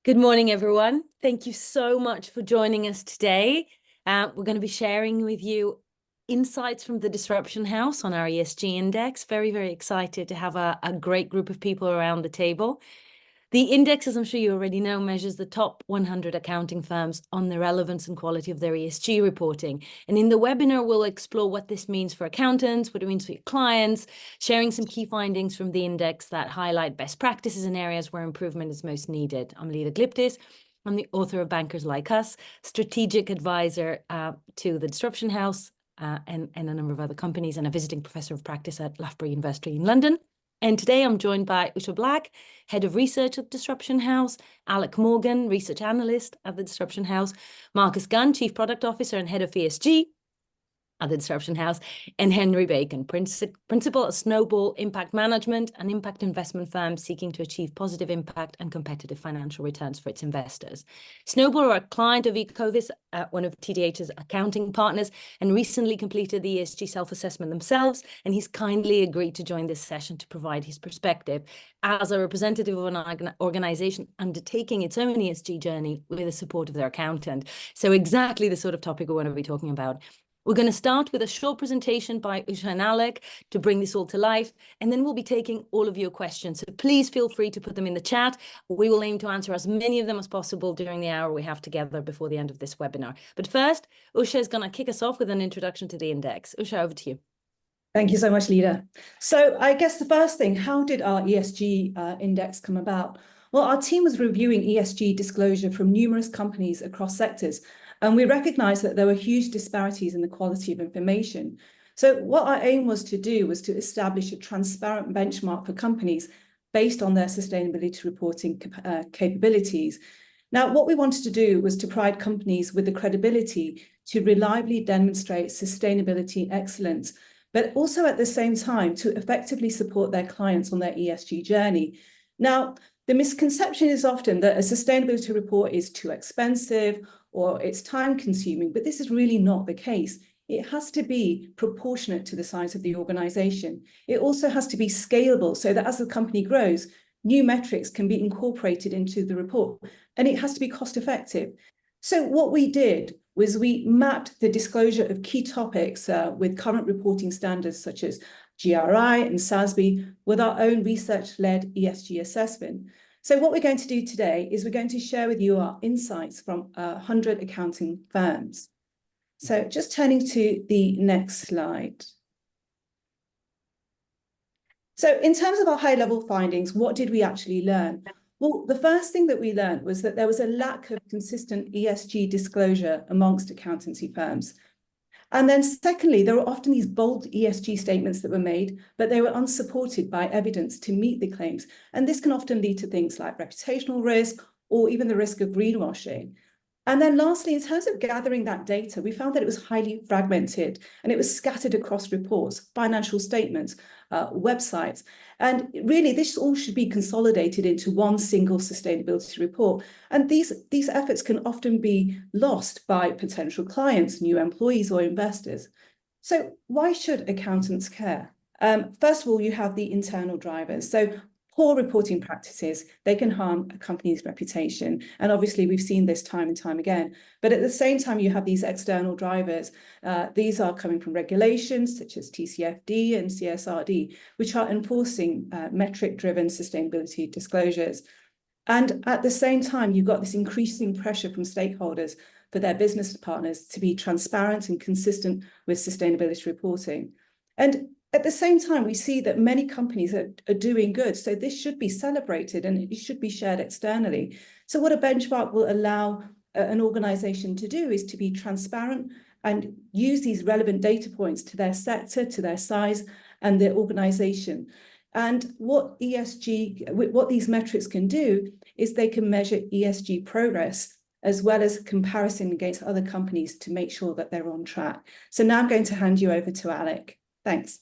Good morning, everyone. Thank you so much for joining us today. We're going to be sharing with you insights from the Disruption House on our ESG index. Very, very excited to have a great group of people around the table. The index, as I'm sure you already know, measures the top 100 accounting firms on the relevance and quality of their ESG reporting. And in the webinar, we'll explore what this means for accountants, what it means for your clients, sharing some key findings from the index that highlight best practices in areas where improvement is most needed. I'm Leda Glyptis. I'm the author of Bankers Like Us, strategic advisor to the Disruption House and a number of other companies, and a visiting professor of practice at Loughborough University in London. And today I'm joined by Usha Black, Head of Research at Disruption House, Alec Morgan, Research Analyst at the Disruption House, Marcus Gunn, Chief Product Officer and Head of ESG at the Disruption House, and Henry Bacon, Principal at Snowball Impact Management, an impact investment firm seeking to achieve positive impact and competitive financial returns for its investors. Snowball are a client of Ecovis, one of TDH's accounting partners, and recently completed the ESG self-assessment themselves, and he's kindly agreed to join this session to provide his perspective as a representative of an organization undertaking its own ESG journey with the support of their accountant. So exactly the sort of topic we want to be talking about. We're going to start with a short presentation by Usha and Alec to bring this all to life, and then we'll be taking all of your questions. So please feel free to put them in the chat. We will aim to answer as many of them as possible during the hour we have together before the end of this webinar. But first, Usha is going to kick us off with an introduction to the index. Usha, over to you. Thank you so much, Leda. So I guess the first thing, how did our ESG index come about? Well, our team was reviewing ESG disclosure from numerous companies across sectors, and we recognized that there were huge disparities in the quality of information. So what our aim was to establish a transparent benchmark for companies based on their sustainability reporting capabilities. Now, what we wanted to do was to provide companies with the credibility to reliably demonstrate sustainability excellence, but also at the same time to effectively support their clients on their ESG journey. Now, the misconception is often that a sustainability report is too expensive or it's time consuming, but this is really not the case. It has to be proportionate to the size of the organization. It also has to be scalable so that as the company grows, new metrics can be incorporated into the report, and it has to be cost effective. So what we did was we mapped the disclosure of key topics with current reporting standards such as GRI and SASB with our own research-led ESG assessment. So what we're going to do today is we're going to share with you our insights from 100 accounting firms. So just turning to the next slide. So in terms of our high-level findings, what did we actually learn? Well, the first thing that we learned was that there was a lack of consistent ESG disclosure amongst accountancy firms. And then secondly, there were often these bold ESG statements that were made, but they were unsupported by evidence to meet the claims. And this can often lead to things like reputational risk or even the risk of greenwashing. And then lastly, in terms of gathering that data, we found that it was highly fragmented and it was scattered across reports, financial statements, websites. And really, this all should be consolidated into one single sustainability report. And these efforts can often be lost by potential clients, new employees or investors. So why should accountants care? First of all, you have the internal drivers. So poor reporting practices, they can harm a company's reputation. And obviously, we've seen this time and time again. But at the same time, you have these external drivers. These are coming from regulations such as TCFD and CSRD, which are enforcing metric-driven sustainability disclosures. And at the same time, you've got this increasing pressure from stakeholders for their business partners to be transparent and consistent with sustainability reporting. And at the same time, we see that many companies are doing good. So this should be celebrated and it should be shared externally. So what a benchmark will allow an organization to do is to be transparent and use these relevant data points to their sector, to their size and their organization. And what these metrics can do is they can measure ESG progress as well as comparison against other companies to make sure that they're on track. So now I'm going to hand you over to Alec. Thanks.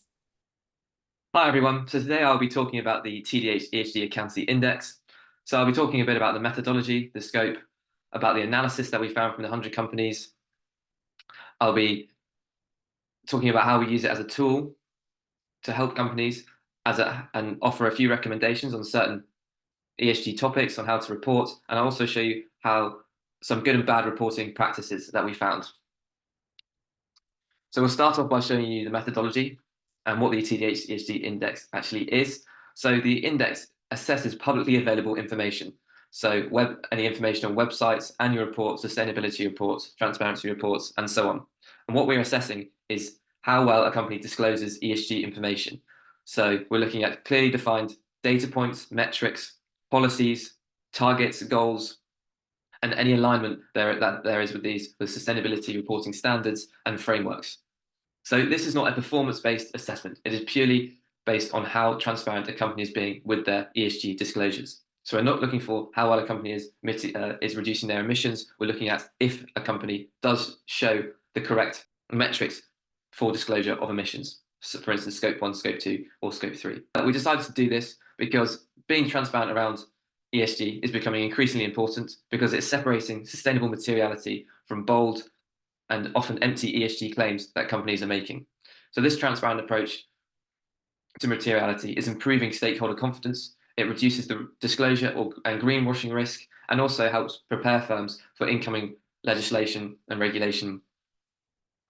Hi everyone, so today I'll be talking about the TDH ESG Accountancy Index. So I'll be talking a bit about the methodology, the scope, about the analysis that we found from the 100 companies. I'll be talking about how we use it as a tool to help companies and offer a few recommendations on certain ESG topics on how to report, and I'll also show you how some good and bad reporting practices that we found. So we'll start off by showing you the methodology and what the TDH ESG Index actually is. So the index assesses publicly available information. So any information on websites, annual reports, sustainability reports, transparency reports, and so on. And what we're assessing is how well a company discloses ESG information. So we're looking at clearly defined data points, metrics, policies, targets, goals, and any alignment that there is with sustainability reporting standards and frameworks. So this is not a performance-based assessment. It is purely based on how transparent a company is being with their ESG disclosures. So we're not looking for how well a company is reducing their emissions. We're looking at if a company does show the correct metrics for disclosure of emissions. So for instance, scope 1, scope 2, or scope 3. We decided to do this because being transparent around ESG is becoming increasingly important because it's separating sustainable materiality from bold and often empty ESG claims that companies are making. So this transparent approach to materiality is improving stakeholder confidence. It reduces the disclosure and greenwashing risk, and also helps prepare firms for incoming legislation and regulation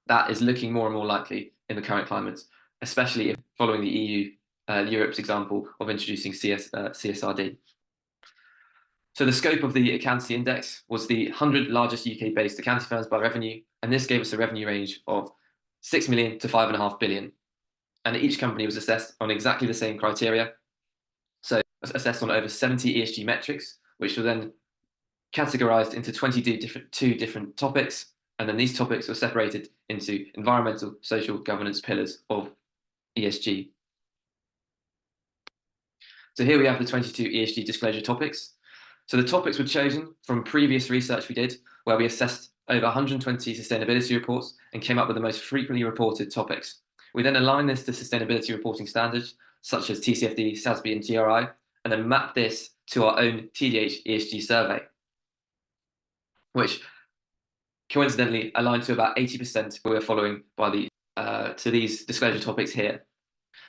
that is looking more and more likely in the current climate, especially if following the EU, Europe's example of introducing CSRD. So the scope of the accountancy index was the 100 largest UK-based accounting firms by revenue, and this gave us a revenue range of 6 million to 5.5 billion. And each company was assessed on exactly the same criteria. So assessed on over 70 ESG metrics, which were then categorized into 22 different topics. And then these topics were separated into environmental, social, governance pillars of ESG. So here we have the 22 ESG disclosure topics. So the topics were chosen from previous research we did, where we assessed over 120 sustainability reports and came up with the most frequently reported topics. We then aligned this to sustainability reporting standards, such as TCFD, SASB, and GRI, and then mapped this to our own TDH ESG survey, which coincidentally aligned to about 80% we were following by to these disclosure topics here.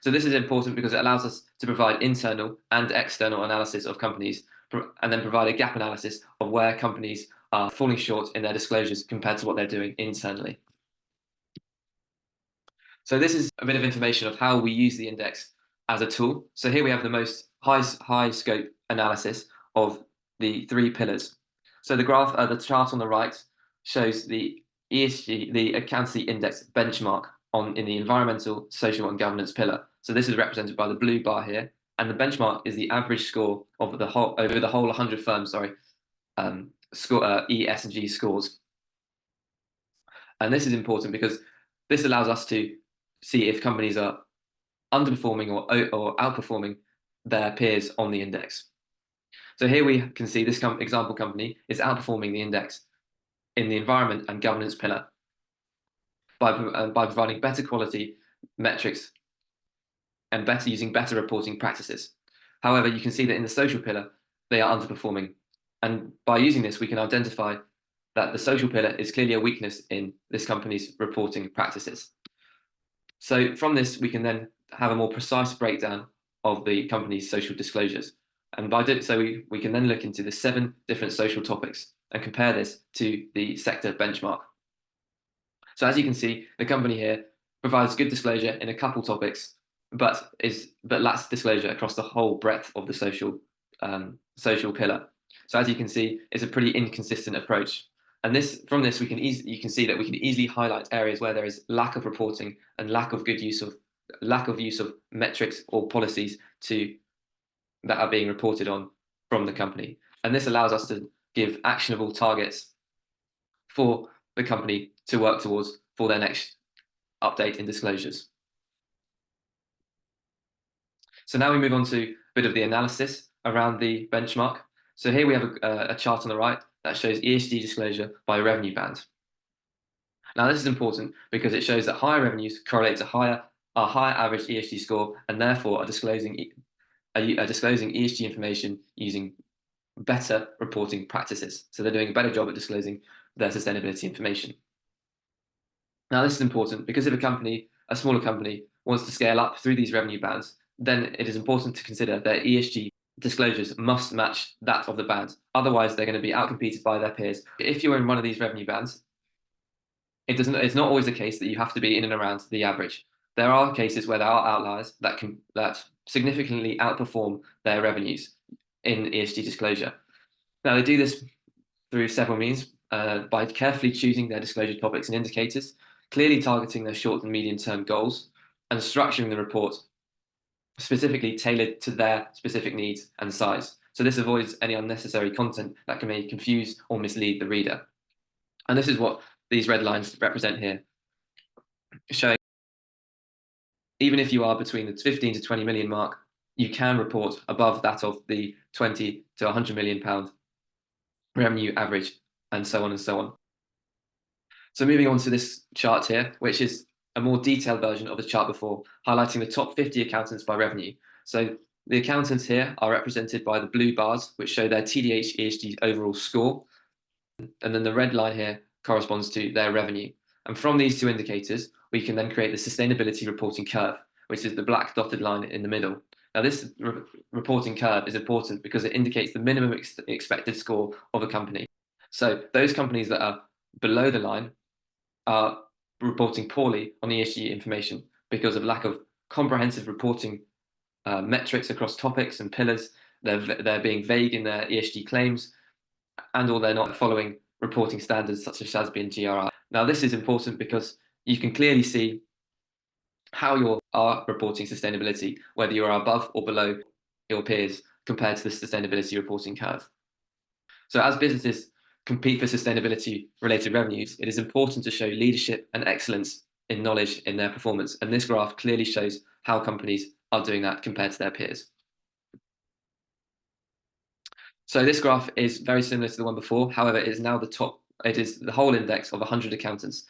So this is important because it allows us to provide internal and external analysis of companies, and then provide a gap analysis of where companies are falling short in their disclosures compared to what they're doing internally. So this is a bit of information of how we use the index as a tool. So here we have the most high scope analysis of the 3 pillars. So the graph, the chart on the right shows the ESG, the accountancy index benchmark in the environmental, social, and governance pillar. So this is represented by the blue bar here, and the benchmark is the average score of over the whole 100 firms. E, S, and G scores. And this is important because this allows us to see if companies are underperforming or outperforming their peers on the index. So here we can see this example company is outperforming the index in the environment and governance pillar by providing better quality metrics and using better reporting practices. However, you can see that in the social pillar, they are underperforming. And by using this, we can identify that the social pillar is clearly a weakness in this company's reporting practices. So from this, we can then have a more precise breakdown of the company's social disclosures. And by doing so, we can then look into the 7 different social topics and compare this to the sector benchmark. So as you can see, the company here provides good disclosure in a couple topics, but lacks disclosure across the whole breadth of the social pillar. So as you can see, it's a pretty inconsistent approach. And you can see that we can easily highlight areas where there is lack of reporting and lack of use of metrics or policies that are being reported on from the company. And this allows us to give actionable targets for the company to work towards for their next update in disclosures. So now we move on to a bit of the analysis around the benchmark. So here we have a chart on the right that shows ESG disclosure by revenue band. Now this is important because it shows that higher revenues correlate to a higher average ESG score, and therefore are disclosing ESG information using better reporting practices. So they're doing a better job at disclosing their sustainability information. Now this is important because if a smaller company wants to scale up through these revenue bands, then it is important to consider their ESG disclosures must match that of the band. Otherwise, they're going to be outcompeted by their peers. If you're in one of these revenue bands, it's not always the case that you have to be in and around the average. There are cases where there are outliers that significantly outperform their revenues in ESG disclosure. Now, they do this through several means, by carefully choosing their disclosure topics and indicators, clearly targeting their short and medium term goals, and structuring the report specifically tailored to their specific needs and size. So this avoids any unnecessary content that may confuse or mislead the reader. And this is what these red lines represent here, showing even if you are between the 15 to 20 million mark, you can report above that of the 20 to 100 million pound revenue average, and so on and so on. So moving on to this chart here, which is a more detailed version of the chart before, highlighting the top 50 accountants by revenue. So the accountants here are represented by the blue bars, which show their TDH ESG overall score. And then the red line here corresponds to their revenue. And from these two indicators, we can then create the sustainability reporting curve, which is the black dotted line in the middle. Now, this reporting curve is important because it indicates the minimum expected score of a company. So those companies that are below the line are reporting poorly on ESG information because of lack of comprehensive reporting metrics across topics and pillars. They're being vague in their ESG claims, or they're not following reporting standards such as SASB and GRI. Now, this is important because you can clearly see how you are reporting sustainability, whether you are above or below your peers compared to the sustainability reporting curve. So as businesses compete for sustainability related revenues, it is important to show leadership and excellence in knowledge in their performance. And this graph clearly shows how companies are doing that compared to their peers. So this graph is very similar to the one before. However, it is now it is the whole index of 100 accountants.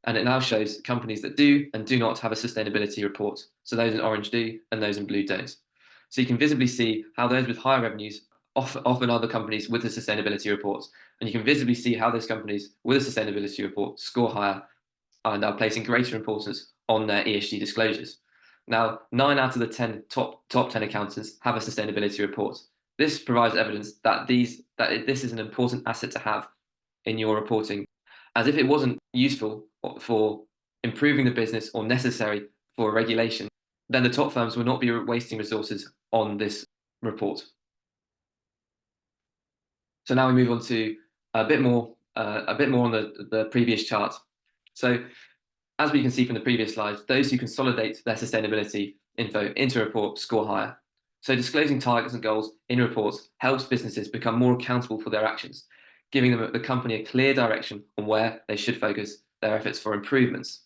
And it now shows companies that do and do not have a sustainability report. So those in orange do and those in blue don't. So you can visibly see how those with higher revenues often are the companies with the sustainability reports. And you can visibly see how those companies with a sustainability report score higher and are placing greater importance on their ESG disclosures. Now, 9 out of the 10 top 10 accountants have a sustainability report. This provides evidence that this is an important asset to have in your reporting, as if it wasn't useful for improving the business or necessary for regulation, then the top firms will not be wasting resources on this report. So now we move on to a bit more on the previous chart. So as we can see from the previous slide, those who consolidate their sustainability info into a report score higher. So disclosing targets and goals in reports helps businesses become more accountable for their actions, giving the company a clear direction on where they should focus their efforts for improvements.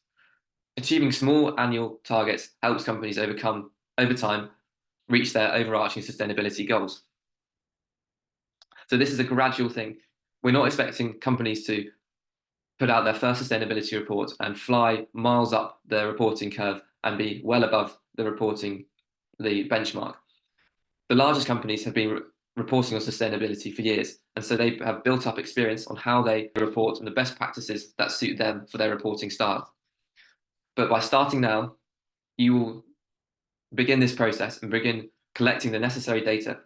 Achieving small annual targets helps companies over time reach their overarching sustainability goals. So this is a gradual thing. We're not expecting companies to put out their first sustainability report and fly miles up the reporting curve and be well above the benchmark. The largest companies have been reporting on sustainability for years, and so they have built up experience on how they report and the best practices that suit them for their reporting style. But by starting now, you will begin this process and begin collecting the necessary data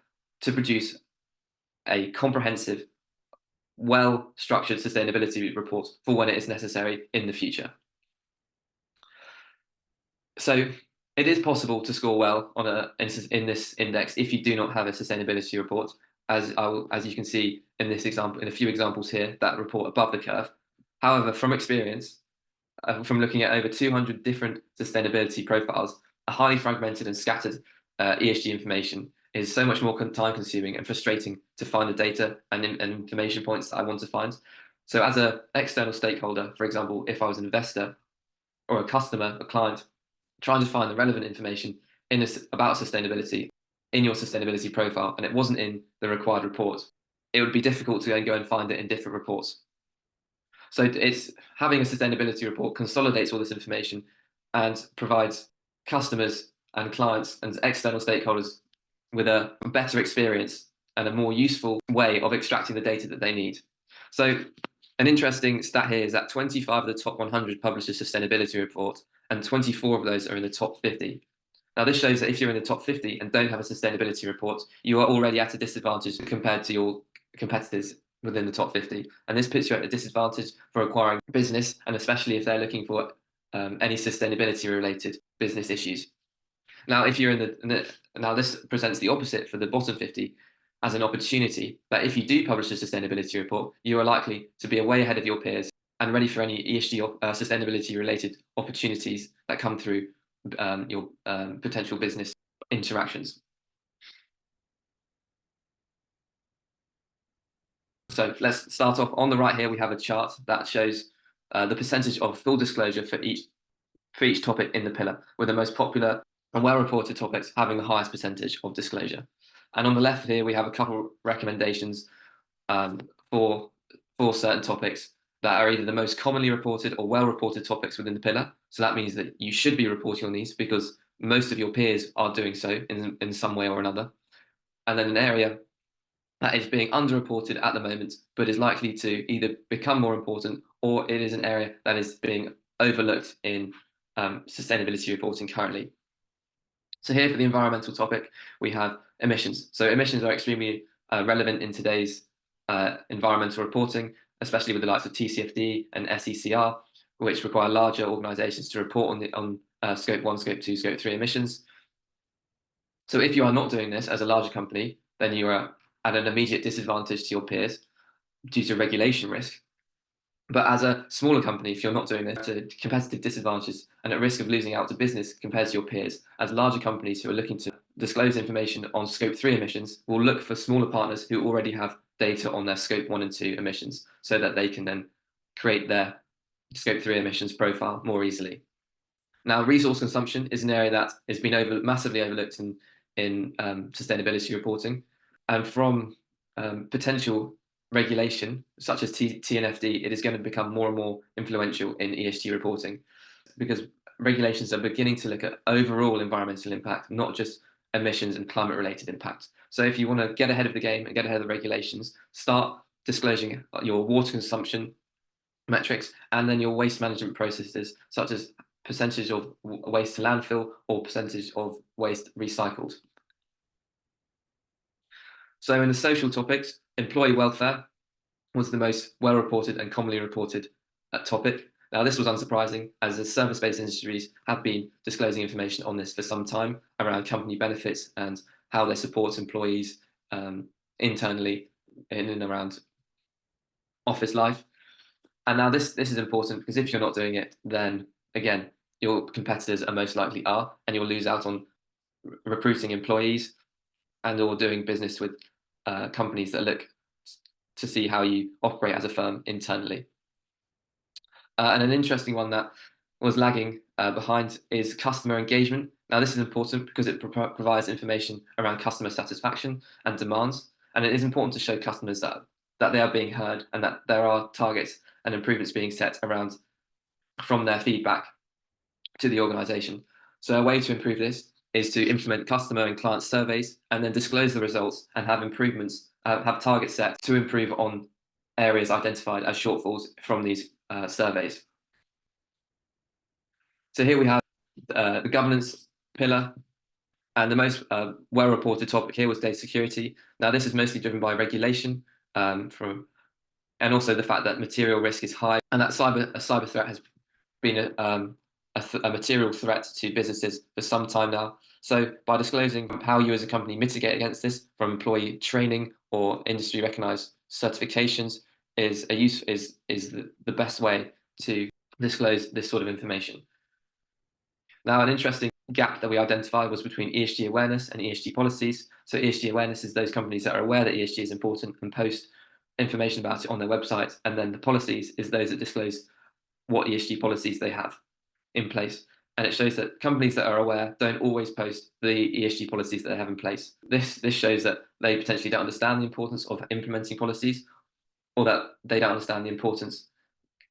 to produce a comprehensive, well-structured sustainability report for when it is necessary in the future. So it is possible to score well in this index if you do not have a sustainability report, as you can see in this example, in a few examples here that report above the curve. However, from experience, from looking at over 200 different sustainability profiles, a highly fragmented and scattered ESG information is so much more time consuming and frustrating to find the data and information points that I want to find. So as an external stakeholder, for example, if I was an investor or a customer, a client, trying to find the relevant information about sustainability in your sustainability profile, and it wasn't in the required report, it would be difficult to then go and find it in different reports. So it's having a sustainability report consolidates all this information and provides customers and clients and external stakeholders with a better experience and a more useful way of extracting the data that they need. So an interesting stat here is that 25 of the top 100 publish a sustainability report, and 24 of those are in the top 50. Now, this shows that if you're in the top 50 and don't have a sustainability report, you are already at a disadvantage compared to your competitors within the top 50. And this puts you at a disadvantage for acquiring business, and especially if they're looking for any sustainability related business issues. Now, if you're now this presents the opposite for the bottom 50 as an opportunity, that if you do publish a sustainability report, you are likely to be way ahead of your peers and ready for any ESG sustainability related opportunities that come through your potential business interactions. So let's start off. On the right here, we have a chart that shows the percentage of full disclosure for each topic in the pillar, with the most popular and well-reported topics having the highest percentage of disclosure. And on the left here, we have a couple recommendations for certain topics that are either the most commonly reported or well-reported topics within the pillar. So that means that you should be reporting on these because most of your peers are doing so in some way or another. And then an area that is being underreported at the moment, but is likely to either become more important, or it is an area that is being overlooked in sustainability reporting currently. So here for the environmental topic, we have emissions. So emissions are extremely relevant in today's environmental reporting, especially with the likes of TCFD and SECR, which require larger organizations to report on scope 1, scope 2, scope 3 emissions. So if you are not doing this as a larger company, then you are at an immediate disadvantage to your peers due to regulation risk. But as a smaller company, if you're not doing this, to competitive disadvantages and at risk of losing out to business compared to your peers, as larger companies who are looking to disclose information on scope 3 emissions will look for smaller partners who already have data on their scope 1 and 2 emissions so that they can then create their scope 3 emissions profile more easily. Now, resource consumption is an area that has been massively overlooked in sustainability reporting, and from potential regulation such as TNFD, it is going to become more and more influential in ESG reporting because regulations are beginning to look at overall environmental impact, not just emissions and climate related impact. So if you want to get ahead of the game and get ahead of the regulations, start disclosing your water consumption metrics and then your waste management processes, such as percentage of waste to landfill or percentage of waste recycled. So in the social topics, employee welfare was the most well-reported and commonly reported topic. Now, this was unsurprising, as the service-based industries have been disclosing information on this for some time around company benefits and how they support employees internally in and around office life. And now this is important because if you're not doing it, then again, your competitors are most likely are, and you'll lose out on recruiting employees and or doing business with companies that look to see how you operate as a firm internally. And an interesting one that was lagging behind is customer engagement. Now, this is important because it provides information around customer satisfaction and demands. And it is important to show customers that they are being heard and that there are targets and improvements being set around from their feedback to the organization. So a way to improve this is to implement customer and client surveys and then disclose the results and have improvements, have targets set to improve on areas identified as shortfalls from these surveys. So here we have the governance pillar, and the most well-reported topic here was data security. Now, this is mostly driven by regulation and also the fact that material risk is high, and that a cyber threat has been a material threat to businesses for some time now. So by disclosing how you as a company mitigate against this from employee training or industry recognized certifications is the best way to disclose this sort of information. Now, an interesting gap that we identified was between ESG awareness and ESG policies. So ESG awareness is those companies that are aware that ESG is important and post information about it on their website, and then the policies is those that disclose what ESG policies they have in place. And it shows that companies that are aware don't always post the ESG policies that they have in place. This shows that they potentially don't understand the importance of implementing policies, or that they don't understand the importance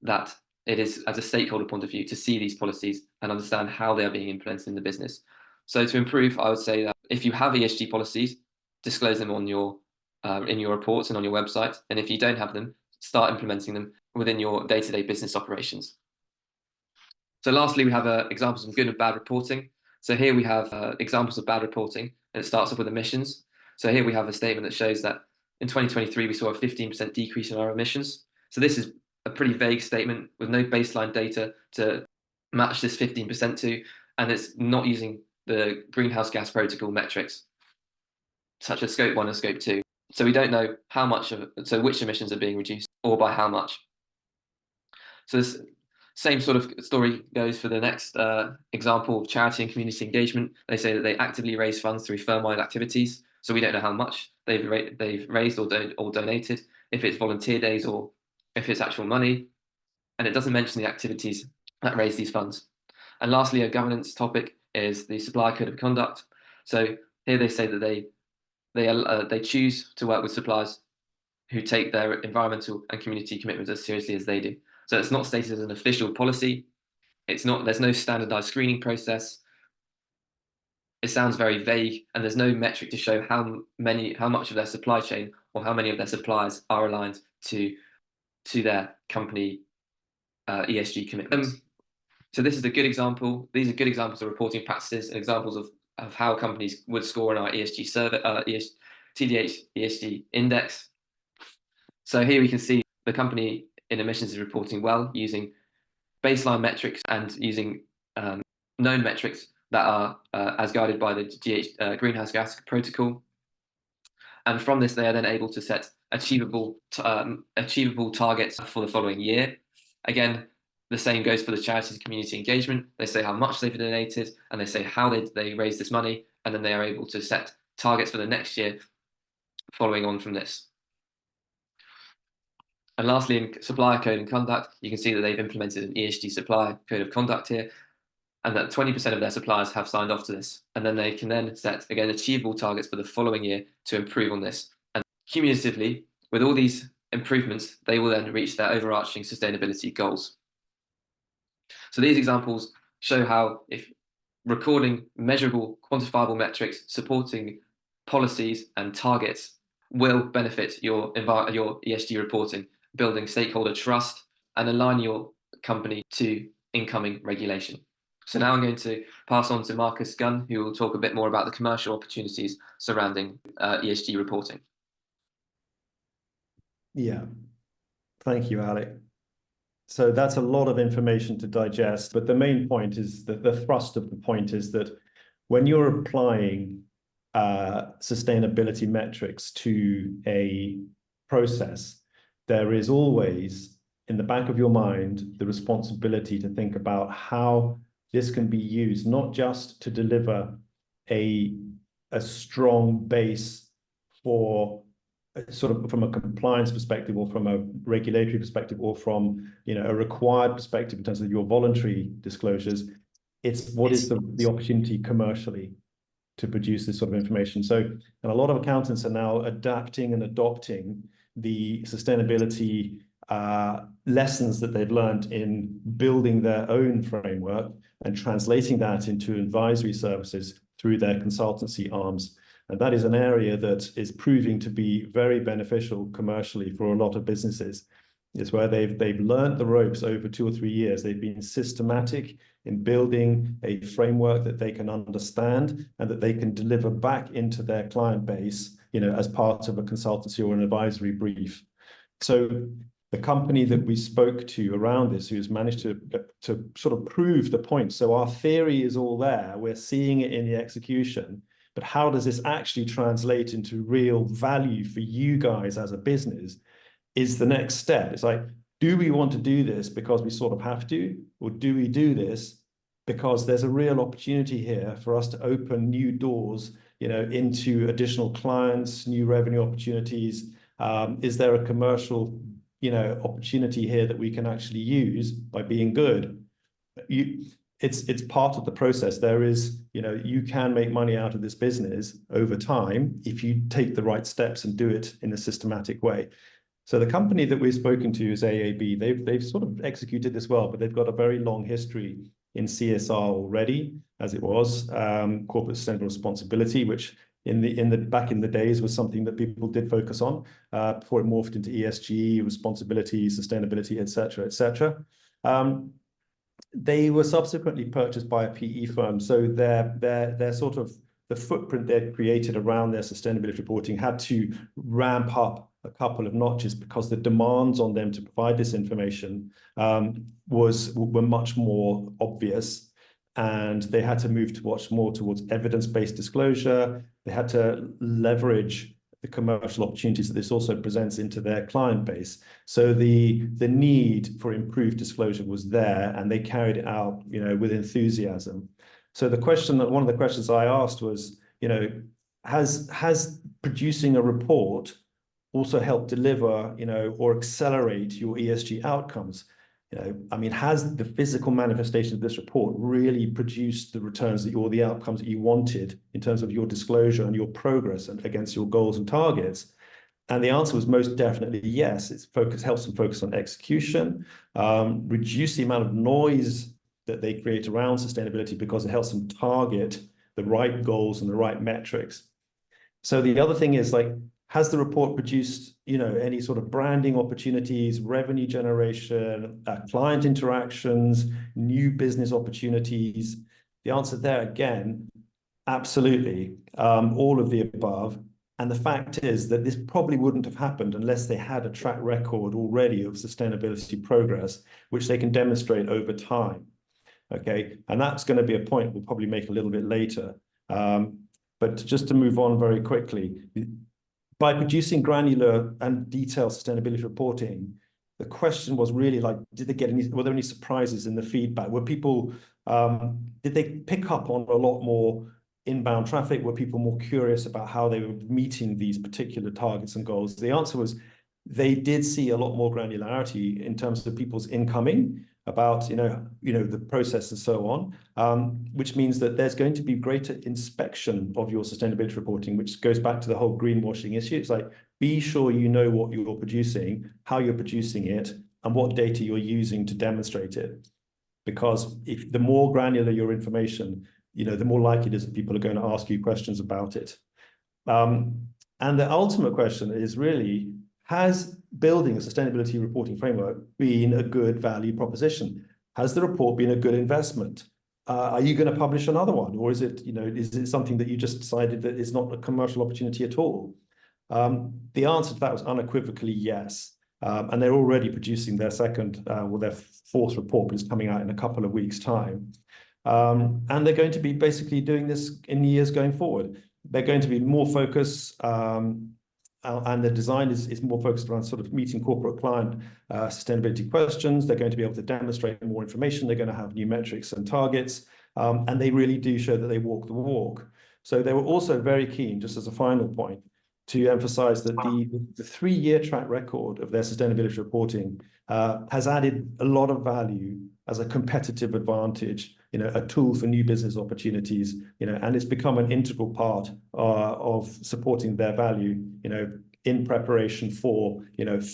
that it is as a stakeholder point of view to see these policies and understand how they are being implemented in the business. So to improve, I would say that if you have ESG policies, disclose them on your in your reports and on your website. And if you don't have them, start implementing them within your day-to-day business operations. So lastly, we have examples of good and bad reporting. So here we have examples of bad reporting, and it starts off with emissions. So here we have a statement that shows that in 2023, we saw a 15% decrease in our emissions. So this is a pretty vague statement with no baseline data to match this 15% to, and it's not using the greenhouse gas protocol metrics, such as scope 1 and scope 2. So we don't know how much which emissions are being reduced or by how much. So this same sort of story goes for the next example of charity and community engagement. They say that they actively raise funds through firm-wide activities. So we don't know how much they've raised or donated, if it's volunteer days or if it's actual money. And it doesn't mention the activities that raise these funds. And lastly, a governance topic is the supplier code of conduct. So here they say that they choose to work with suppliers who take their environmental and community commitments as seriously as they do. So it's not stated as an official policy. There's no standardized screening process. It sounds very vague, and there's no metric to show how much of their supply chain or how many of their suppliers are aligned to their company ESG commitments. So this is a good example. These are good examples of reporting practices and examples of how companies would score in our ESG survey, TDH ESG Index. So here we can see the company in emissions is reporting well using baseline metrics and using known metrics that are as guided by the greenhouse gas protocol. And from this, they are then able to set achievable targets for the following year. Again, the same goes for the charities community engagement. They say how much they've donated and they say how they raise this money, and then they are able to set targets for the next year following on from this. And lastly, in supplier code and conduct, you can see that they've implemented an ESG supplier code of conduct here, and that 20% of their suppliers have signed off to this. And then they can then set, again, achievable targets for the following year to improve on this. And cumulatively, with all these improvements, they will then reach their overarching sustainability goals. So these examples show how if recording measurable, quantifiable metrics, supporting policies and targets will benefit your ESG reporting, building stakeholder trust, and align your company to incoming regulation. So now I'm going to pass on to Marcus Gunn, who will talk a bit more about the commercial opportunities surrounding ESG reporting. Yeah, thank you, Alec. So that's a lot of information to digest, but the main point is that the thrust of the point is that when you're applying sustainability metrics to a process, there is always in the back of your mind the responsibility to think about how this can be used, not just to deliver a strong base for sort of from a compliance perspective or from a regulatory perspective or from a required perspective in terms of your voluntary disclosures. It's what is the opportunity commercially to produce this sort of information. So, and a lot of accountants are now adapting and adopting the sustainability lessons that they've learned in building their own framework and translating that into advisory services through their consultancy arms. And that is an area that is proving to be very beneficial commercially for a lot of businesses. It's where they've learned the ropes over 2 or 3 years. They've been systematic in building a framework that they can understand and that they can deliver back into their client base, as part of a consultancy or an advisory brief. So the company that we spoke to around this, who's managed to sort of prove the point. So our theory is all there. We're seeing it in the execution. But how does this actually translate into real value for you guys as a business is the next step. It's like, do we want to do this because we sort of have to, or do we do this because there's a real opportunity here for us to open new doors, into additional clients, new revenue opportunities? Is there a commercial, opportunity here that we can actually use by being good? It's part of the process. There is, you can make money out of this business over time if you take the right steps and do it in a systematic way. So the company that we've spoken to is AAB. They've sort of executed this well, but they've got a very long history in CSR already, as it was corporate sustainable responsibility, which back in the days was something that people did focus on before it morphed into ESG, responsibility, sustainability, et cetera, et cetera. they were subsequently purchased by a PE firm. So their sort of the footprint they'd created around their sustainability reporting had to ramp up a couple of notches because the demands on them to provide this information were much more obvious. And they had to move more towards evidence-based disclosure. They had to leverage the commercial opportunities that this also presents into their client base. So the need for improved disclosure was there, and they carried it out, with enthusiasm. So one of the questions I asked was, has producing a report also helped deliver, or accelerate your ESG outcomes? Has the physical manifestation of this report really produced the returns or the outcomes that you wanted in terms of your disclosure and your progress and against your goals and targets? And the answer was most definitely yes. Helps them focus on execution, reduce the amount of noise that they create around sustainability because it helps them target the right goals and the right metrics. So the other thing is, has the report produced, any sort of branding opportunities, revenue generation, client interactions, new business opportunities? The answer there, again, absolutely, all of the above. And the fact is that this probably wouldn't have happened unless they had a track record already of sustainability progress, which they can demonstrate over time. Okay, and that's going to be a point we'll probably make a little bit later. But just to move on very quickly, by producing granular and detailed sustainability reporting, the question was really were there any surprises in the feedback? Did they pick up on a lot more inbound traffic? Were people more curious about how they were meeting these particular targets and goals? The answer was they did see a lot more granularity in terms of people's incoming, about the process and so on, which means that there's going to be greater inspection of your sustainability reporting, which goes back to the whole greenwashing issue. It's be sure you know what you're producing, how you're producing it, and what data you're using to demonstrate it. Because if the more granular your information, the more likely it is that people are going to ask you questions about it. And the ultimate question is really, has building a sustainability reporting framework been a good value proposition? Has the report been a good investment? Are you going to publish another one? Or is it something that you just decided that is not a commercial opportunity at all? The answer to that was unequivocally yes. And they're already producing their their fourth report, but it's coming out in a couple of weeks' time. And they're going to be basically doing this in years going forward. They're going to be more focused, and the design is more focused around sort of meeting corporate client sustainability questions. They're going to be able to demonstrate more information. They're going to have new metrics and targets, and they really do show that they walk the walk. So they were also very keen, just as a final point, to emphasize that the 3-year track record of their sustainability reporting has added a lot of value as a competitive advantage, a tool for new business opportunities, and it's become an integral part of supporting their value, in preparation for,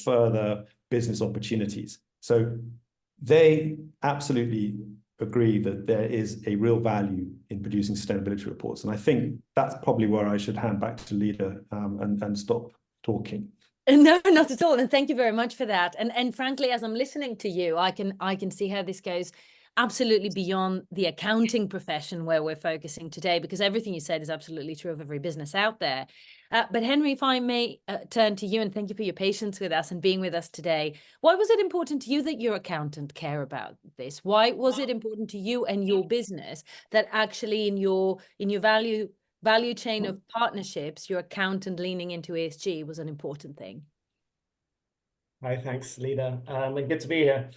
further business opportunities. So they absolutely agree that there is a real value in producing sustainability reports. And I think that's probably where I should hand back to Leda and stop talking. No, not at all. And thank you very much for that. And frankly, as I'm listening to you, I can see how this goes absolutely beyond the accounting profession where we're focusing today, because everything you said is absolutely true of every business out there. But Henry, if I may turn to you, and thank you for your patience with us and being with us today. Why was it important to you that your accountant care about this? Why was it important to you and your business that actually in your value chain of partnerships, your accountant leaning into ESG was an important thing? Hi, thanks, Leda. And good to be here.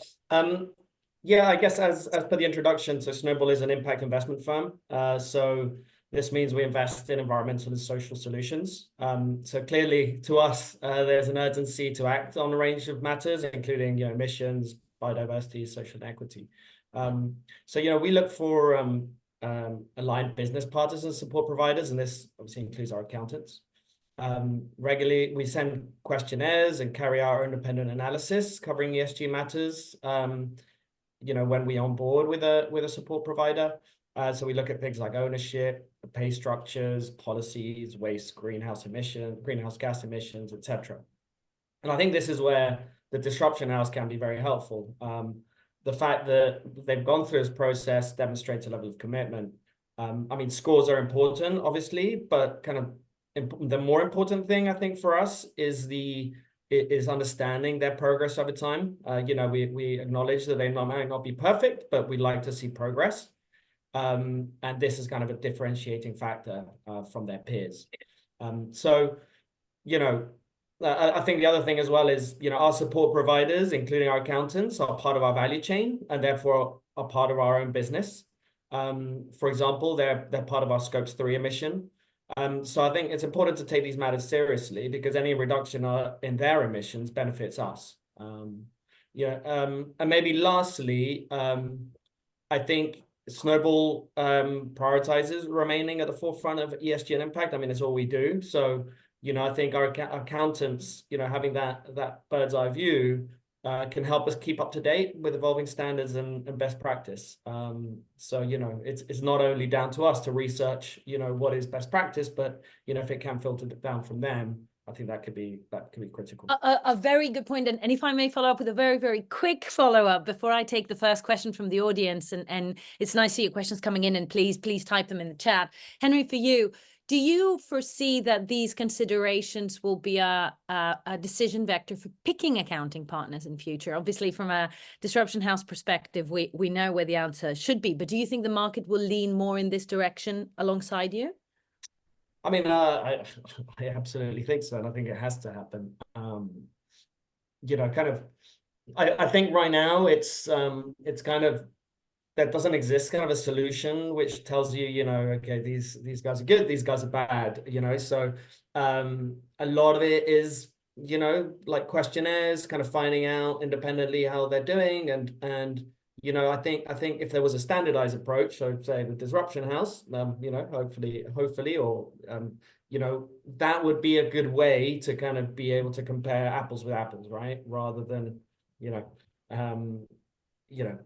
Yeah, I guess as per the introduction, so Snowball is an impact investment firm. So this means we invest in environmental and social solutions. So clearly to us, there's an urgency to act on a range of matters, including emissions, biodiversity, social equity. So we look for aligned business partners and support providers, and this obviously includes our accountants. Regularly, we send questionnaires and carry our independent analysis covering ESG matters. When we onboard with a support provider. So we look at things like ownership, pay structures, policies, waste, greenhouse gas emissions, etc. And I think this is where the disruption house can be very helpful. the fact that they've gone through this process demonstrates a level of commitment. I mean, scores are important, obviously, but kind of the more important thing I think for us is understanding their progress over time. You know, we acknowledge that they might not be perfect, but we like to see progress. And this is kind of a differentiating factor from their peers. So, you know, I think the other thing as well is, you know, our support providers, including our accountants, are part of our value chain and therefore are part of our own business. For example, they're part of our Scopes 3 emission. So I think it's important to take these matters seriously because any reduction in their emissions benefits us. And maybe lastly, I think Snowball prioritizes remaining at the forefront of ESG and impact. I mean, it's all we do. So, you know, I think our accountants, you know, having that bird's eye view can help us keep up to date with evolving standards and best practice. So, you know, it's not only down to us to research, you know, what is best practice, but, you know, if it can filter down from them, I think that could be critical. A very good point. And if I may follow up with a very, very quick follow-up before I take the first question from the audience, and it's nice to see your questions coming in, and please type them in the chat. Henry, for you, do you foresee that these considerations will be a decision vector for picking accounting partners in future? Obviously, from a disruption house perspective, we know where the answer should be, but do you think the market will lean more in this direction alongside you? I mean, I absolutely think so, and I think it has to happen. You know, kind of, I think right now it's kind of, there doesn't exist kind of a solution which tells you, you know, okay, these guys are good, these guys are bad, you know. So a lot of it is, you know, like questionnaires, kind of finding out independently how they're doing, and you know, I think if there was a standardized approach, so say the disruption house, you know, hopefully, or you know, that would be a good way to kind of be able to compare apples with apples, right? Rather than, you know,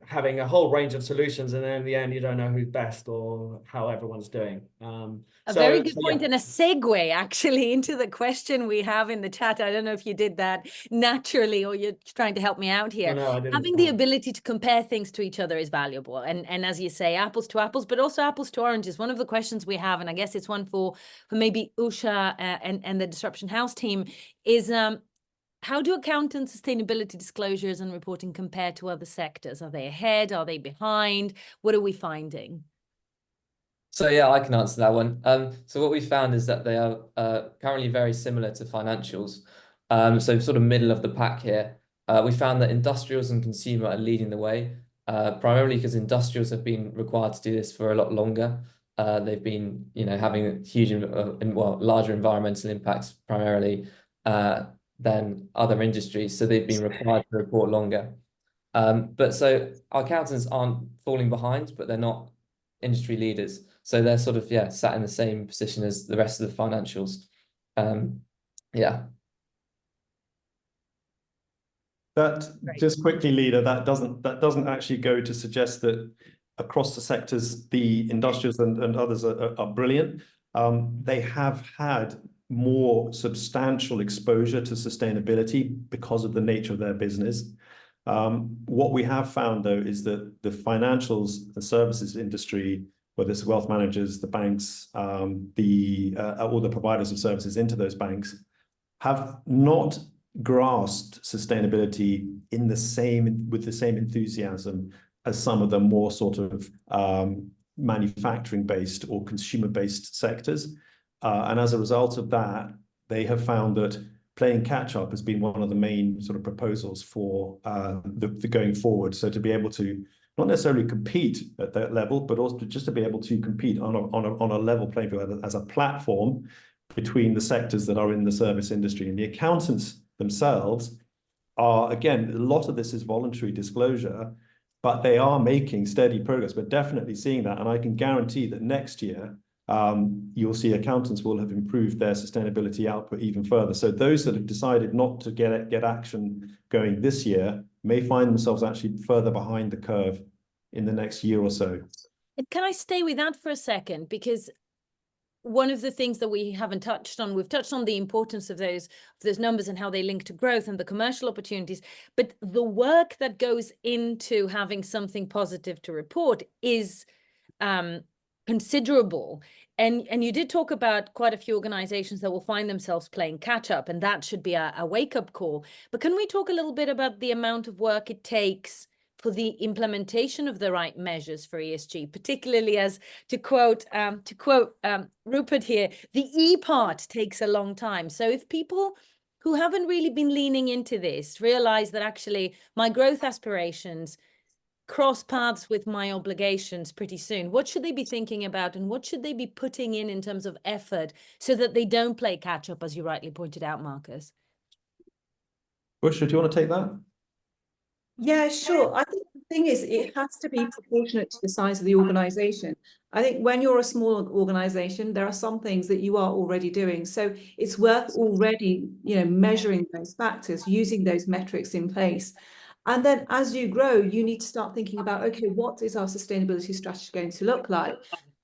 having a whole range of solutions, and then in the end, you don't know who's best or how everyone's doing. A very good point, and a segue actually into the question we have in the chat. I don't know if you did that naturally or you're trying to help me out here. No, I didn't. Having the ability to compare things to each other is valuable. And as you say, apples to apples, but also apples to oranges. One of the questions we have, and I guess it's one for maybe Usha and the Disruption House team, is how do accountant sustainability disclosures and reporting compare to other sectors? Are they ahead? Are they behind? What are we finding? So yeah, I can answer that one. So what we found is that they are currently very similar to financials. So sort of middle of the pack here. We found that industrials and consumer are leading the way, primarily because industrials have been required to do this for a lot longer. They've been, you know, having huge, larger environmental impacts primarily than other industries. So they've been required to report longer. But so our accountants aren't falling behind, but they're not industry leaders. So they're sort of, yeah, sat in the same position as the rest of the financials. Yeah. That just quickly, Leda, that doesn't actually go to suggest that across the sectors, the industrials and others are brilliant. They have had more substantial exposure to sustainability because of the nature of their business. What we have found, though, is that the financials and services industry, whether it's wealth managers, the banks, all the providers of services into those banks, have not grasped sustainability with the same enthusiasm as some of the more sort of manufacturing-based or consumer-based sectors. And as a result of that, they have found that playing catch-up has been one of the main sort of proposals for the going forward. So to be able to not necessarily compete at that level, but also just to be able to compete on a level playing field as a platform between the sectors that are in the service industry. And the accountants themselves are, again, a lot of this is voluntary disclosure, but they are making steady progress. We're definitely seeing that. And I can guarantee that next year, you'll see accountants will have improved their sustainability output even further. So those that have decided not to get action going this year may find themselves actually further behind the curve in the next year or so. And can I stay with that for a second? Because one of the things that we haven't touched on, we've touched on the importance of those numbers and how they link to growth and the commercial opportunities, but the work that goes into having something positive to report is considerable. And you did talk about quite a few organizations that will find themselves playing catch up, and that should be a wake-up call. But can we talk a little bit about the amount of work it takes for the implementation of the right measures for ESG, particularly as to quote Rupert here, the E part takes a long time. So if people who haven't really been leaning into this realize that actually my growth aspirations cross paths with my obligations pretty soon, what should they be thinking about, and what should they be putting in terms of effort so that they don't play catch up, as you rightly pointed out, Marcus? Usha, do you want to take that? Yeah, sure. I think the thing is, it has to be proportionate to the size of the organization. I think when you're a small organization, there are some things that you are already doing. So it's worth already, measuring those factors, using those metrics in place. And then as you grow, you need to start thinking about, okay, what is our sustainability strategy going to look like?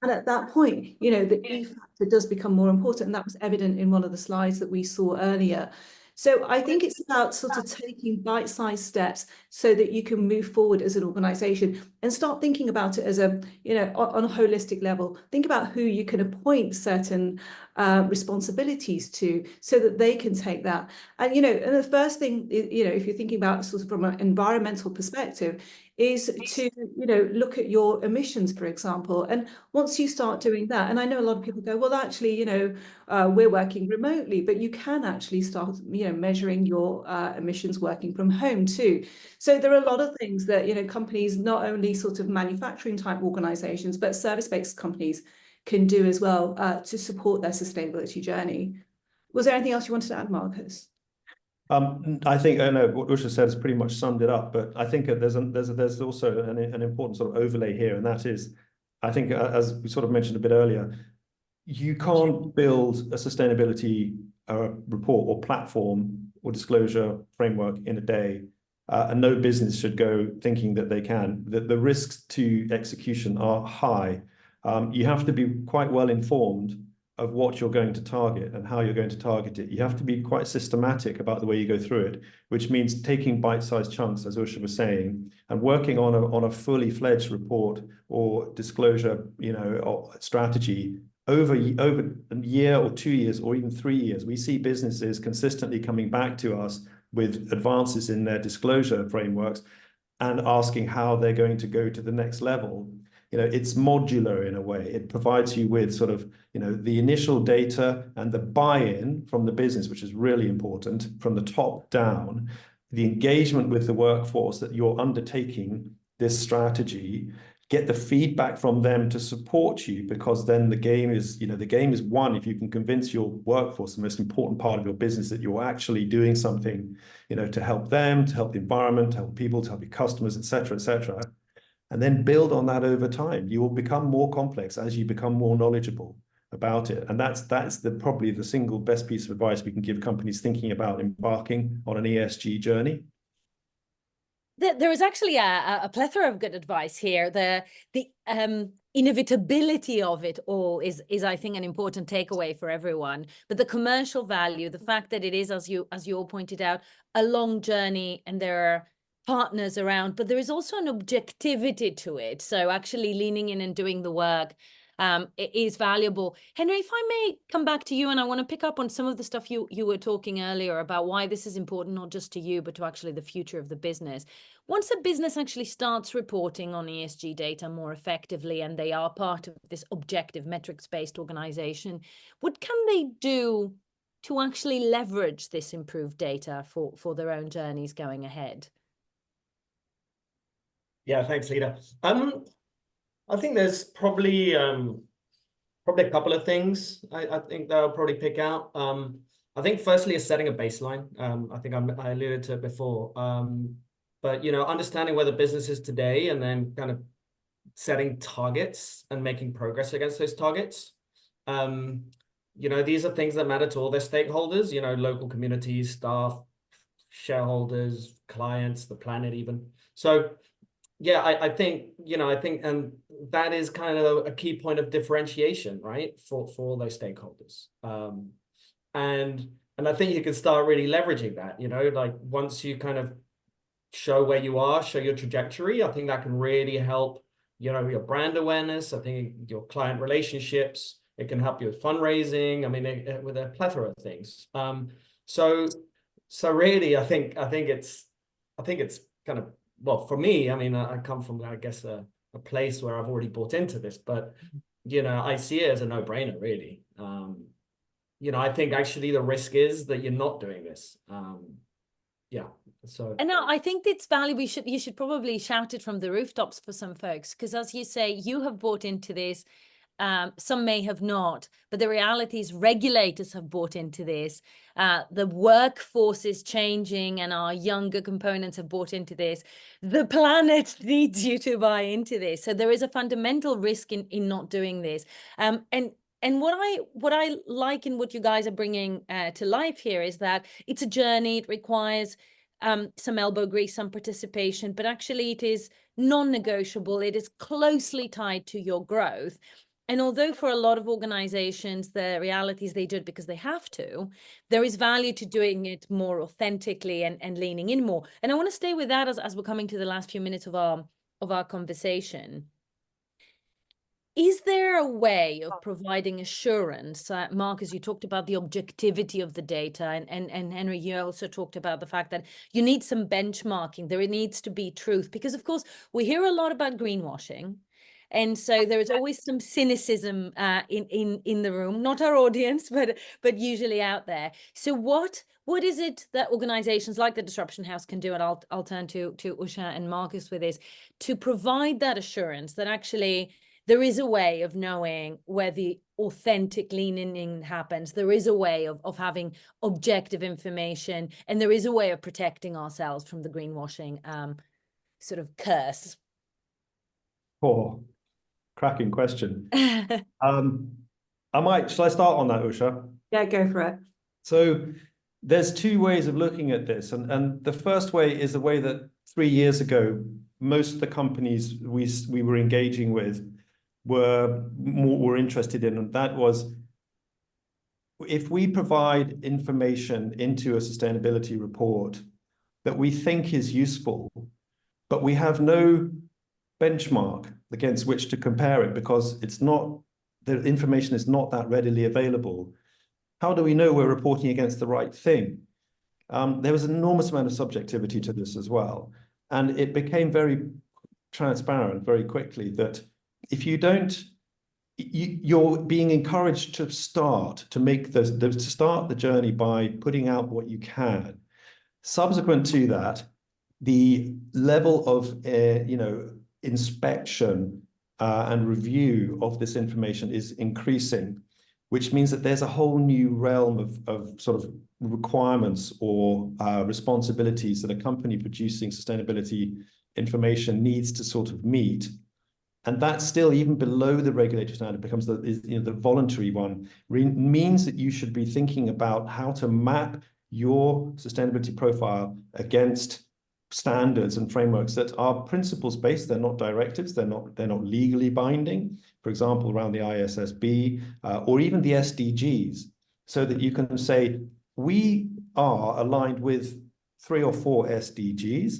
And at that point, the E factor does become more important. And that was evident in one of the slides that we saw earlier. So I think it's about sort of taking bite-sized steps so that you can move forward as an organization and start thinking about it as on a holistic level. Think about who you can appoint certain responsibilities to so that they can take that. And, and the first thing, if you're thinking about sort of from an environmental perspective, is to, look at your emissions, for example. And once you start doing that, and I know a lot of people go, well, actually, we're working remotely, but you can actually start, measuring your emissions working from home too. So there are a lot of things that, companies, not only sort of manufacturing type organizations, but service-based companies can do as well to support their sustainability journey. Was there anything else you wanted to add, Marcus? I think I know what Usha said has pretty much summed it up, but I think there's also an important sort of overlay here, and that is, I think as we sort of mentioned a bit earlier, you can't build a sustainability report or platform or disclosure framework in a day, and no business should go thinking that they can. The risks to execution are high. You have to be quite well informed of what you're going to target and how you're going to target it. You have to be quite systematic about the way you go through it, which means taking bite-sized chunks, as Usha was saying, and working on a fully fledged report or disclosure, or strategy over a year or 2 years or even 3 years. We see businesses consistently coming back to us with advances in their disclosure frameworks and asking how they're going to go to the next level. It's modular in a way. It provides you with sort of, the initial data and the buy-in from the business, which is really important, from the top down, the engagement with the workforce that you're undertaking this strategy, get the feedback from them to support you, because then the game is won if you can convince your workforce, the most important part of your business, that you're actually doing something, to help them, to help the environment, to help people, to help your customers, et cetera, and then build on that over time. You will become more complex as you become more knowledgeable about it. And that's probably the single best piece of advice we can give companies thinking about embarking on an ESG journey. There is actually a plethora of good advice here. The inevitability of it all is I think an important takeaway for everyone. But the commercial value, the fact that it is, as you all pointed out, a long journey, and there are partners around, but there is also an objectivity to it. So actually leaning in and doing the work it is valuable. Henry, if I may come back to you, and I want to pick up on some of the stuff you were talking earlier about why this is important, not just to you, but to actually the future of the business. Once a business actually starts reporting on ESG data more effectively, and they are part of this objective metrics-based organization, what can they do to actually leverage this improved data for their own journeys going ahead? Yeah, thanks, Leda. I think there's probably a couple of things I think that I'll probably pick out. I think firstly is setting a baseline. I think I alluded to it before. But understanding where the business is today, and then kind of setting targets and making progress against those targets. These are things that matter to all their stakeholders, local communities, staff, shareholders, clients, the planet even. So Yeah, I think, and that is kind of a key point of differentiation, right, for all those stakeholders. And I think you can start really leveraging that, like once you kind of show where you are, show your trajectory, I think that can really help, your brand awareness. I think your client relationships, it can help you with fundraising. I mean, with a plethora of things. So really, I think it's kind of, well, for me, I mean, I come from, I guess, a place where I've already bought into this, but, I see it as a no-brainer, really. I think actually the risk is that you're not doing this. Yeah. So. And I think it's valuable. You should probably shout it from the rooftops for some folks, because as you say, you have bought into this. Some may have not, but the reality is regulators have bought into this. The workforce is changing and our younger components have bought into this. The planet needs you to buy into this. So there is a fundamental risk in not doing this. And what I like in what you guys are bringing to life here is that it's a journey. It requires some elbow grease, some participation, but actually it is non-negotiable. It is closely tied to your growth. And although for a lot of organizations, the reality is they do it because they have to, there is value to doing it more authentically and leaning in more. And I want to stay with that as we're coming to the last few minutes of our conversation. Is there a way of providing assurance? Marcus, you talked about the objectivity of the data, and Henry, you also talked about the fact that you need some benchmarking. There needs to be truth, because of course we hear a lot about greenwashing. And so there is always some cynicism in the room, not our audience, but usually out there. So what is it that organizations like the Disruption House can do? And I'll turn to Usha and Marcus with this, to provide that assurance that actually there is a way of knowing where the authentic leaning in happens. There is a way of having objective information, and there is a way of protecting ourselves from the greenwashing sort of curse. Oh, cracking question. Shall I start on that, Usha? Yeah, go for it. So there's two ways of looking at this. And the first way is the way that 3 years ago, most of the companies we were engaging with were interested in, and that was, if we provide information into a sustainability report that we think is useful, but we have no benchmark against which to compare it because the information is not that readily available, how do we know we're reporting against the right thing? There was an enormous amount of subjectivity to this as well. And it became very transparent very quickly that if you don't, you're being encouraged to start the journey by putting out what you can. Subsequent to that, the level of inspection and review of this information is increasing, which means that there's a whole new realm of sort of requirements or responsibilities that a company producing sustainability information needs to sort of meet. And that's still even below the regulatory standard, becomes the voluntary one, means that you should be thinking about how to map your sustainability profile against standards and frameworks that are principles based. They're not directives. They're not legally binding. For example, around the ISSB or even the SDGs, so that you can say we are aligned with 3 or 4 SDGs.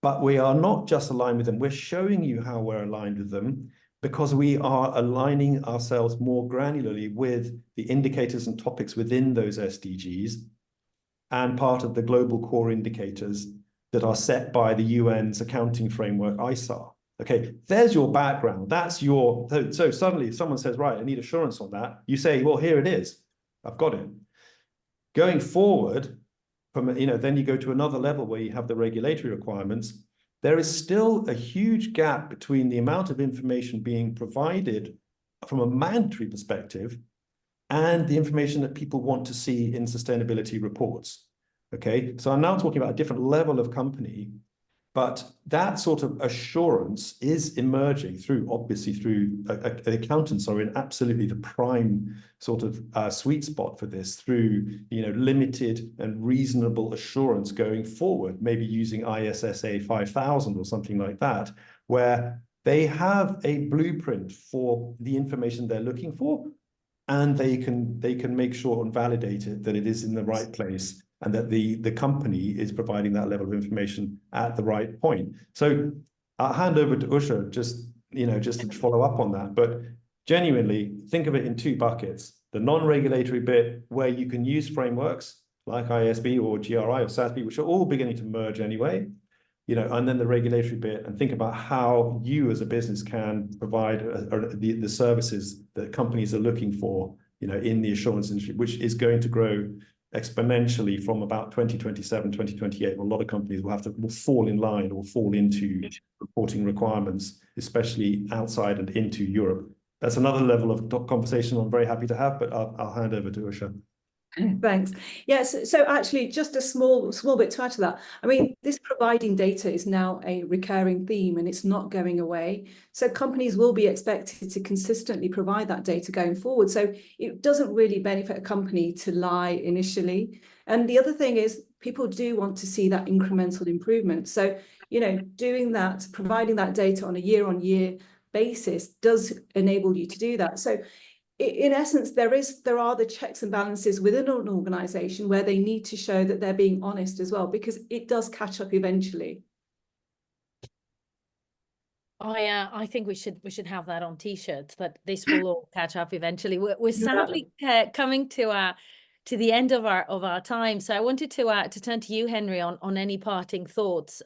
But we are not just aligned with them. We're showing you how we're aligned with them because we are aligning ourselves more granularly with the indicators and topics within those SDGs and part of the global core indicators that are set by the UN's accounting framework, ISAR. Okay, there's your background. That's your, so suddenly if someone says, right, I need assurance on that, you say, well, here it is. I've got it. Going forward, then you go to another level where you have the regulatory requirements. There is still a huge gap between the amount of information being provided from a mandatory perspective and the information that people want to see in sustainability reports. Okay, so I'm now talking about a different level of company. But that sort of assurance is emerging through, obviously, through accountants are in absolutely the prime sort of sweet spot for this, through limited and reasonable assurance going forward, maybe using ISSA 5000 or something like that, where they have a blueprint for the information they're looking for, and they can make sure and validate it that it is in the right place, and that the company is providing that level of information at the right point. So I'll hand over to Usha just to follow up on that. But genuinely, think of it in two buckets: the non-regulatory bit, where you can use frameworks like ISB or GRI or SASB, which are all beginning to merge anyway, and then the regulatory bit, and think about how you as a business can provide the services that companies are looking for, in the assurance industry, which is going to grow exponentially from about 2027, 2028. A lot of companies will fall in line or fall into reporting requirements, especially outside and into Europe. That's another level of conversation I'm very happy to have, but I'll hand over to Usha. Thanks. Yes, so actually just a small bit to add to that. I mean, this providing data is now a recurring theme, and it's not going away. So companies will be expected to consistently provide that data going forward. So it doesn't really benefit a company to lie initially. And the other thing is, people do want to see that incremental improvement. So, doing that, providing that data on a year-on-year basis does enable you to do that. So in essence, there are the checks and balances within an organization where they need to show that they're being honest as well, because it does catch up eventually. I think we should have that on t-shirts, that this will all catch up eventually. We're sadly coming to the end of our time, so I wanted to turn to you, Henry, on any parting thoughts,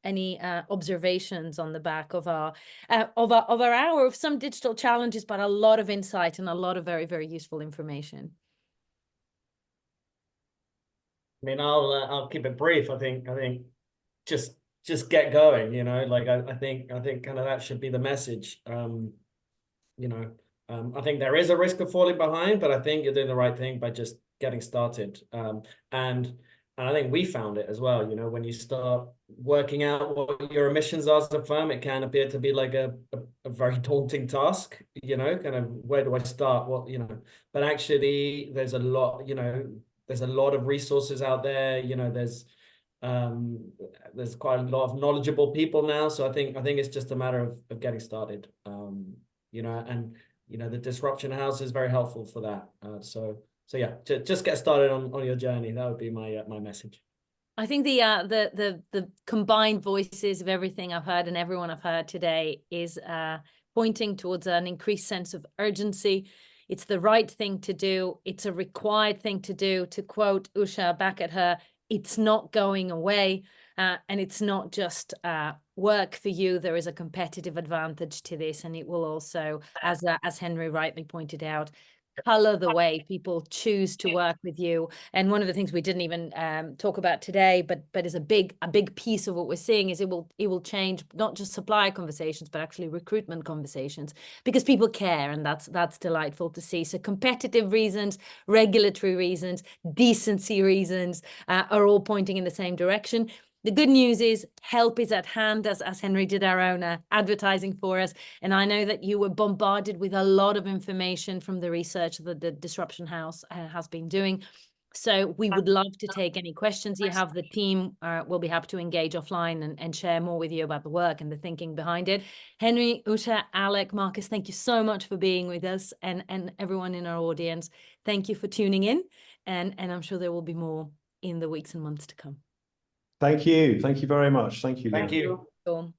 any observations on the back of our hour of some digital challenges, but a lot of insight and a lot of very, very useful information. I mean, I'll keep it brief. I think just get going. I think kind of that should be the message. I think there is a risk of falling behind, but I think you're doing the right thing by just getting started. And I think we found it as well. When you start working out what your emissions are as a firm, it can appear to be like a very daunting task, kind of where do I start? But actually there's a lot, there's a lot of resources out there. There's quite a lot of knowledgeable people now. So I think it's just a matter of getting started. The Disruption House is very helpful for that. So yeah, just get started on your journey. That would be my message. I think the combined voices of everything I've heard and everyone I've heard today is pointing towards an increased sense of urgency. It's the right thing to do. It's a required thing to do. To quote Usha back at her, it's not going away, and it's not just work for you. There is a competitive advantage to this, and it will also, as Henry rightly pointed out, color the way people choose to work with you. And one of the things we didn't even talk about today, but is a big piece of what we're seeing, is it will change not just supplier conversations, but actually recruitment conversations, because people care, and that's delightful to see. So competitive reasons, regulatory reasons, decency reasons are all pointing in the same direction. The good news is help is at hand, as Henry did our own advertising for us. And I know that you were bombarded with a lot of information from the research that the Disruption House has been doing. So we would love to take any questions you have. The team will be happy to engage offline and share more with you about the work and the thinking behind it. Henry, Usha, Alec, Marcus, thank you so much for being with us, and everyone in our audience. Thank you for tuning in, and I'm sure there will be more in the weeks and months to come. Thank you. Thank you very much. Thank you, Leda. Thank you. Cool.